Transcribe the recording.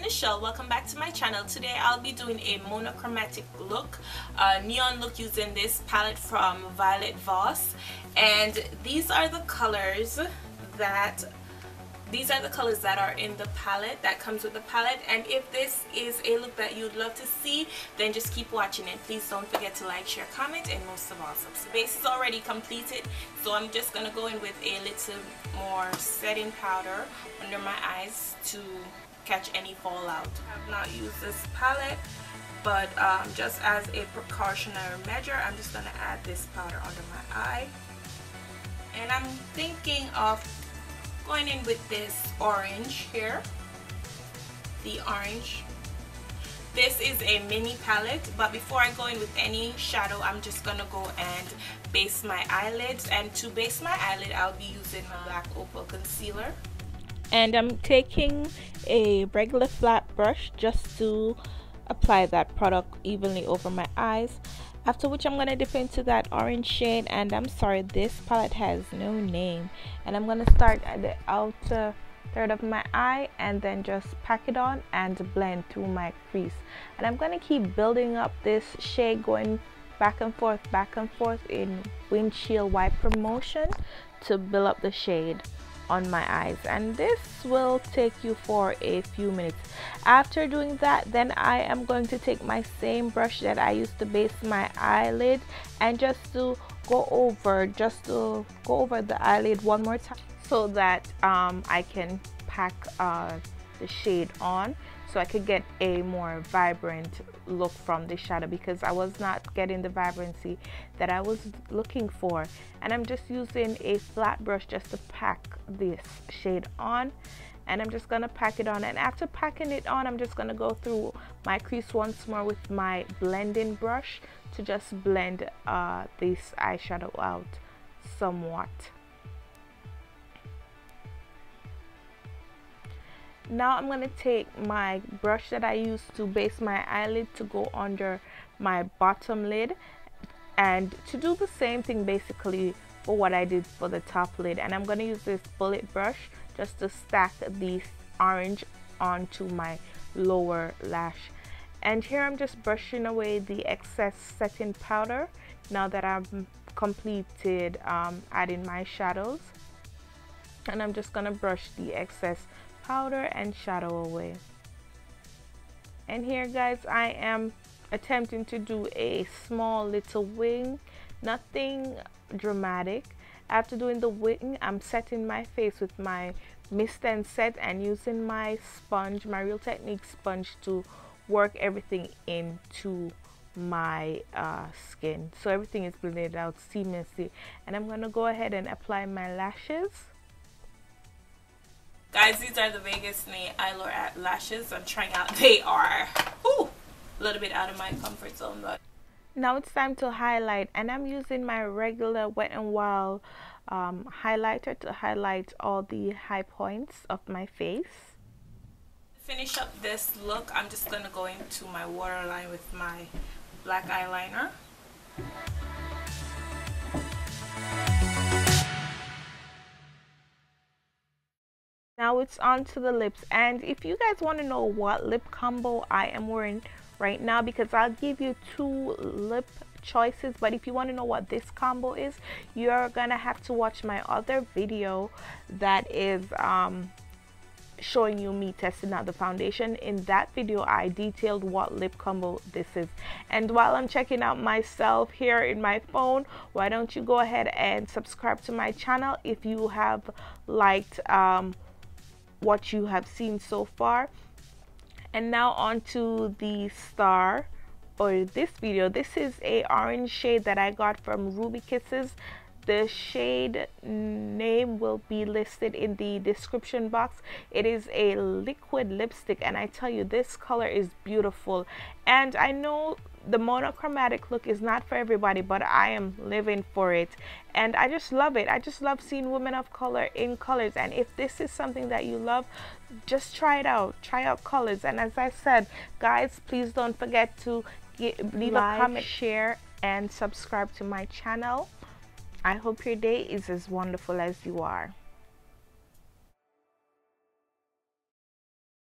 kellyneshell. Welcome back to my channel. Today I'll be doing a monochromatic look, neon look, using this palette from Violet Voss, and these are the colors that are in the palette, that comes with the palette. And if this is a look that you'd love to see, then just keep watching it. Please don't forget to like, share, comment, and most of all, subscribe. The base is already completed, so I'm just gonna go in with a little more setting powder under my eyes to catch any fallout. I have not used this palette, but just as a precautionary measure, I'm just gonna add this powder under my eye. And I'm thinking of going in with this orange here, the orange. This is a mini palette, but before I go in with any shadow, I'm just gonna go and base my eyelids. And to base my eyelid, I'll be using my black opal concealer. And I'm taking a regular flat brush just to apply that product evenly over my eyes. After which I'm going to dip into that orange shade, and I'm sorry, this palette has no name, and I'm going to start at the outer third of my eye and then just pack it on and blend through my crease. And I'm going to keep building up this shade, going back and forth in windshield wiper motion to build up the shade on my eyes, and this will take you for a few minutes. After doing that, then I am going to take my same brush that I used to base my eyelid and just to go over the eyelid one more time, so that I can pack the shade on, so I could get a more vibrant look from the shadow, because I was not getting the vibrancy that I was looking for. And I'm just using a flat brush just to pack this shade on, and I'm just gonna pack it on. And after packing it on, I'm just gonna go through my crease once more with my blending brush to just blend this eyeshadow out somewhat. Now I'm going to take my brush that I used to base my eyelid to go under my bottom lid, and to do the same thing basically for what I did for the top lid. And I'm going to use this bullet brush just to stack the orange onto my lower lash. And here I'm just brushing away the excess setting powder now that I've completed adding my shadows. And I'm just going to brush the excess powder and shadow away. And here, guys, I am attempting to do a small little wing, nothing dramatic. After doing the wing, I'm setting my face with my mist and set, and using my sponge, my Real Technique sponge, to work everything into my skin, so everything is blended out seamlessly. And I'm gonna go ahead and apply my lashes. Guys, these are the Vegas Nail Eyelure lashes I'm trying out. They are a little bit out of my comfort zone, but now it's time to highlight, and I'm using my regular Wet n Wild highlighter to highlight all the high points of my face. To finish up this look, I'm just gonna go into my waterline with my black eyeliner. Now it's on to the lips, and if you guys want to know what lip combo I am wearing right now, because I'll give you two lip choices, but if you want to know what this combo is, you're gonna have to watch my other video that is showing you me testing out the foundation. In that video, I detailed what lip combo this is. And while I'm checking out myself here in my phone, why don't you go ahead and subscribe to my channel if you have liked what you have seen so far. And now on to the star for this video. This is a orange shade that I got from Ruby Kisses. The shade name will be listed in the description box. It is a liquid lipstick, and I tell you, this color is beautiful. And I know the monochromatic look is not for everybody, but I am living for it, and I just love it. I just love seeing women of color in colors. And if this is something that you love, just try it out. Try out colors. And as I said, guys, please don't forget to leave a comment, share, and subscribe to my channel. I hope your day is as wonderful as you are.